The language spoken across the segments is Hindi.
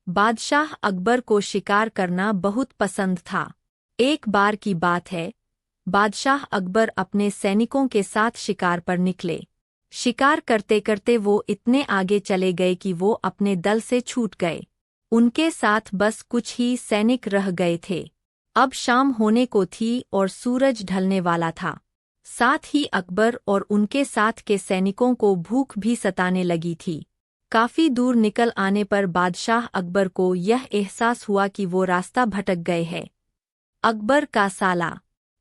बादशाह अकबर को शिकार करना बहुत पसंद था। एक बार की बात है, बादशाह अकबर अपने सैनिकों के साथ शिकार पर निकले। शिकार करते करते वो इतने आगे चले गए कि वो अपने दल से छूट गए। उनके साथ बस कुछ ही सैनिक रह गए थे। अब शाम होने को थी और सूरज ढलने वाला था। साथ ही अकबर और उनके साथ के सैनिकों को भूख भी सताने लगी थी। काफी दूर निकल आने पर बादशाह अकबर को यह एहसास हुआ कि वो रास्ता भटक गए हैं। अकबर का साला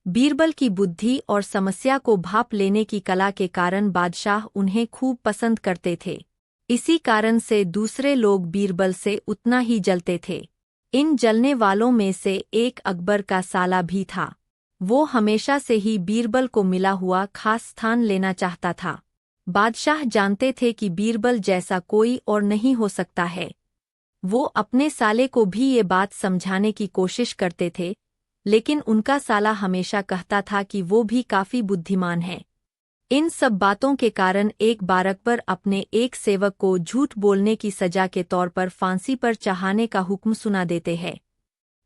बीरबल की बुद्धि और समस्या को भांप लेने की कला के कारण बादशाह उन्हें खूब पसंद करते थे। इसी कारण से दूसरे लोग बीरबल से उतना ही जलते थे। इन जलने वालों में से एक अकबर का साला भी था। वो हमेशा से ही बीरबल को मिला हुआ खास स्थान लेना चाहता था। बादशाह जानते थे कि बीरबल जैसा कोई और नहीं हो सकता है। वो अपने साले को भी ये बात समझाने की कोशिश करते थे, लेकिन उनका साला हमेशा कहता था कि वो भी काफी बुद्धिमान है। इन सब बातों के कारण एक बार अकबर अपने एक सेवक को झूठ बोलने की सजा के तौर पर फांसी पर चढ़ाने का हुक्म सुना देते हैं।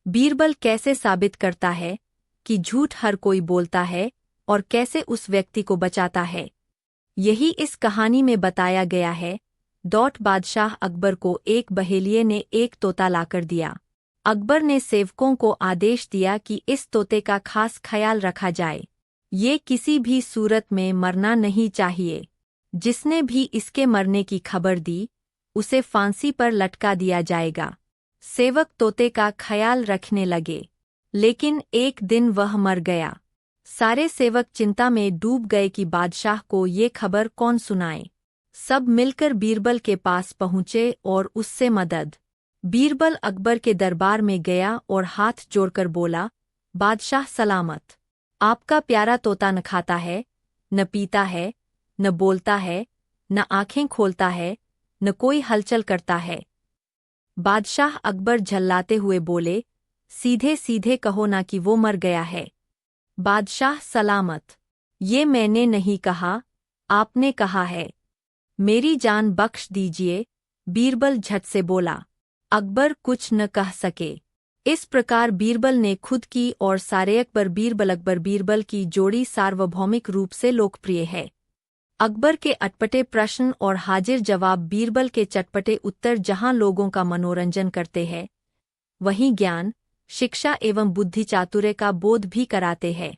बीरबल कैसे साबित करता है कि झूठ हर कोई बोलता है और कैसे उस व्यक्ति को बचाता है, यही इस कहानी में बताया गया है। बादशाह अकबर को एक बहेलिये ने एक तोता लाकर दिया। अकबर ने सेवकों को आदेश दिया कि इस तोते का खास ख्याल रखा जाए। ये किसी भी सूरत में मरना नहीं चाहिए। जिसने भी इसके मरने की खबर दी, उसे फांसी पर लटका दिया जाएगा। सेवक तोते का ख्याल रखने लगे, लेकिन एक दिन वह मर गया। सारे सेवक चिंता में डूब गए कि बादशाह को ये खबर कौन सुनाए। सब मिलकर बीरबल के पास पहुँचे और उससे मदद। बीरबल अकबर के दरबार में गया और हाथ जोड़कर बोला, बादशाह सलामत। आपका प्यारा तोता न खाता है, न पीता है, न बोलता है, न आंखें खोलता है, न कोई हलचल करता है। बादशाह अकबर झल्लाते हुए बोले, सीधे सीधे कहो ना कि वो मर गया है। बादशाह सलामत। ये मैंने नहीं कहा, आपने कहा है। मेरी जान बख्श दीजिए, बीरबल झट से बोला। अकबर कुछ न कह सके। इस प्रकार बीरबल ने खुद की और सारे अकबर बीरबल की जोड़ी सार्वभौमिक रूप से लोकप्रिय है। अकबर के अटपटे प्रश्न और हाजिर जवाब बीरबल के चटपटे उत्तर जहां लोगों का मनोरंजन करते हैं, वहीं ज्ञान, शिक्षा एवं बुद्धि चातुर्य का बोध भी कराते हैं।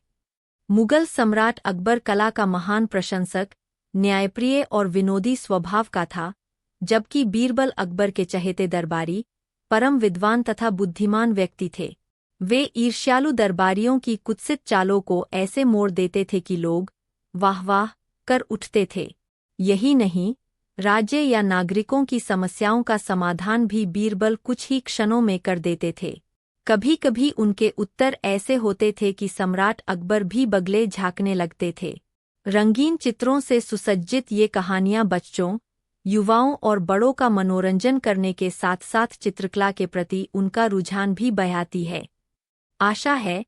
मुगल सम्राट अकबर कला का महान प्रशंसक, न्यायप्रिय और विनोदी स्वभाव का था, जबकि बीरबल अकबर के चहेते दरबारी, परम विद्वान तथा बुद्धिमान व्यक्ति थे। वे ईर्ष्यालु दरबारियों की कुत्सित चालों को ऐसे मोड़ देते थे कि लोग वाह वाह कर उठते थे। यही नहीं, राज्य या नागरिकों की समस्याओं का समाधान भी बीरबल कुछ ही क्षणों में कर देते थे। कभी कभी उनके उत्तर ऐसे होते थे कि सम्राट अकबर भी बगले झांकने लगते थे। रंगीन चित्रों से सुसज्जित ये कहानियां बच्चों, युवाओं और बड़ों का मनोरंजन करने के साथ साथ चित्रकला के प्रति उनका रुझान भी बढ़ाती है। आशा है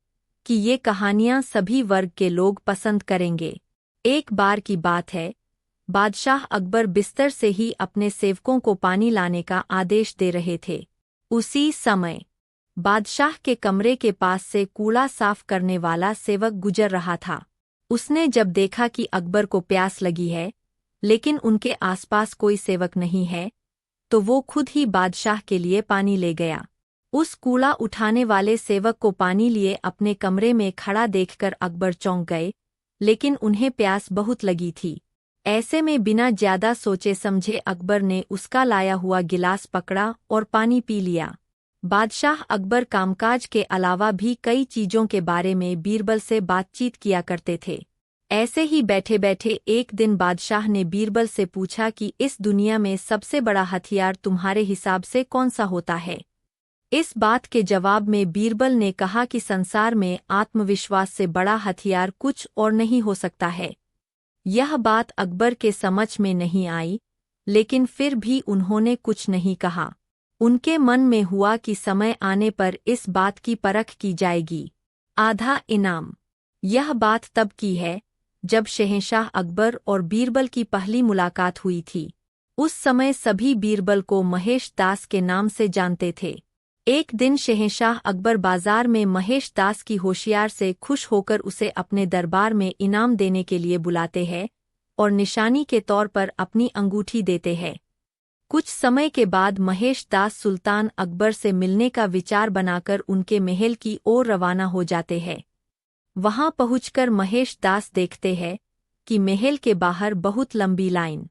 कि ये कहानियां सभी वर्ग के लोग पसंद करेंगे। एक बार की बात है, बादशाह अकबर बिस्तर से ही अपने सेवकों को पानी लाने का आदेश दे रहे थे। उसी समय बादशाह के कमरे के पास से कूड़ा साफ करने वाला सेवक गुजर रहा था। उसने जब देखा कि अकबर को प्यास लगी है, लेकिन उनके आसपास कोई सेवक नहीं है, तो वो खुद ही बादशाह के लिए पानी ले गया। उस कूड़ा उठाने वाले सेवक को पानी लिए अपने कमरे में खड़ा देखकर अकबर चौंक गए, लेकिन उन्हें प्यास बहुत लगी थी। ऐसे में बिना ज्यादा सोचे समझे अकबर ने उसका लाया हुआ गिलास पकड़ा और पानी पी लिया। बादशाह अकबर कामकाज के अलावा भी कई चीजों के बारे में बीरबल से बातचीत किया करते थे। ऐसे ही बैठे बैठे एक दिन बादशाह ने बीरबल से पूछा कि इस दुनिया में सबसे बड़ा हथियार तुम्हारे हिसाब से कौन सा होता है। इस बात के जवाब में बीरबल ने कहा कि संसार में आत्मविश्वास से बड़ा हथियार कुछ और नहीं हो सकता है। यह बात अकबर के समझ में नहीं आई, लेकिन फिर भी उन्होंने कुछ नहीं कहा। उनके मन में हुआ कि समय आने पर इस बात की परख की जाएगी। आधा इनाम। यह बात तब की है, जब शहंशाह अकबर और बीरबल की पहली मुलाकात हुई थी। उस समय सभी बीरबल को महेश दास के नाम से जानते थे। एक दिन शहंशाह अकबर बाजार में महेश दास की होशियार से खुश होकर उसे अपने दरबार में इनाम देने के लिए बुलाते हैं और निशानी के तौर पर अपनी अंगूठी देते हैं। कुछ समय के बाद महेश दास सुल्तान अकबर से मिलने का विचार बनाकर उनके महल की ओर रवाना हो जाते हैं। वहां पहुंचकर महेश दास देखते हैं कि महल के बाहर बहुत लंबी लाइन।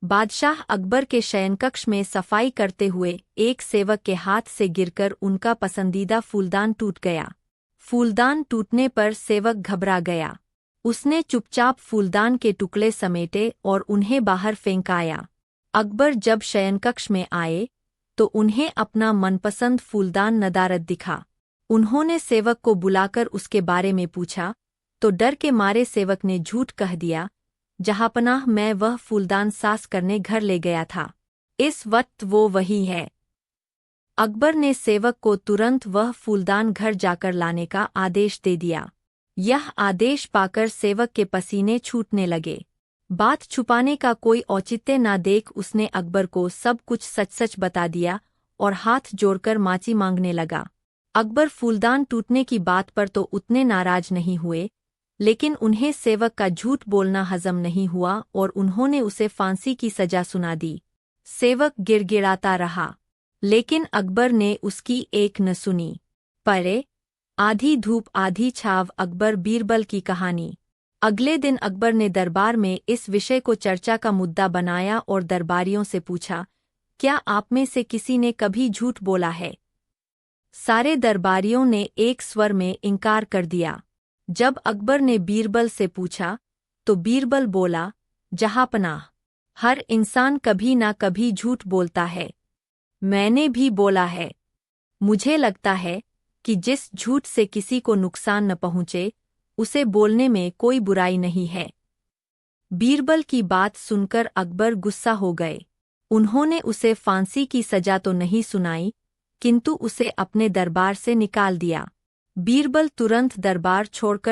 बादशाह अकबर के शयनकक्ष में सफाई करते हुए एक सेवक के हाथ से गिरकर उनका पसंदीदा फूलदान टूट गया। फूलदान टूटने पर सेवक घबरा गया। उसने चुपचाप फूलदान के टुकड़े समेटे और उन्हें बाहर फेंकाया। अकबर जब शयनकक्ष में आए तो उन्हें अपना मनपसंद फूलदान नदारद दिखा। उन्होंने सेवक को बुलाकर उसके बारे में पूछा तो डर के मारे सेवक ने झूठ कह दिया, जहांपनाह मैं वह फूलदान सास करने घर ले गया था। इस वक्त वो वही है। अकबर ने सेवक को तुरंत वह फूलदान घर जाकर लाने का आदेश दे दिया। यह आदेश पाकर सेवक के पसीने छूटने लगे। बात छुपाने का कोई औचित्य न देख उसने अकबर को सब कुछ सच सच बता दिया और हाथ जोड़कर माची मांगने लगा। अकबर फूलदान टूटने की बात पर तो उतने नाराज नहीं हुए, लेकिन उन्हें सेवक का झूठ बोलना हजम नहीं हुआ और उन्होंने उसे फांसी की सजा सुना दी। सेवक गिड़गिड़ाता रहा, लेकिन अकबर ने उसकी एक न सुनी। परे आधी धूप आधी छाव अकबर बीरबल की कहानी। अगले दिन अकबर ने दरबार में इस विषय को चर्चा का मुद्दा बनाया और दरबारियों से पूछा, क्या आप में से किसी ने कभी झूठ बोला है? सारे दरबारियों ने एक स्वर में इनकार कर दिया। जब अकबर ने बीरबल से पूछा तो बीरबल बोला, जहांपनाह, हर इंसान कभी ना कभी झूठ बोलता है। मैंने भी बोला है। मुझे लगता है कि जिस झूठ से किसी को नुकसान न पहुंचे उसे बोलने में कोई बुराई नहीं है। बीरबल की बात सुनकर अकबर गुस्सा हो गए। उन्होंने उसे फांसी की सजा तो नहीं सुनाई, किंतु उसे अपने दरबार से निकाल दिया। बीरबल तुरंत दरबार छोड़कर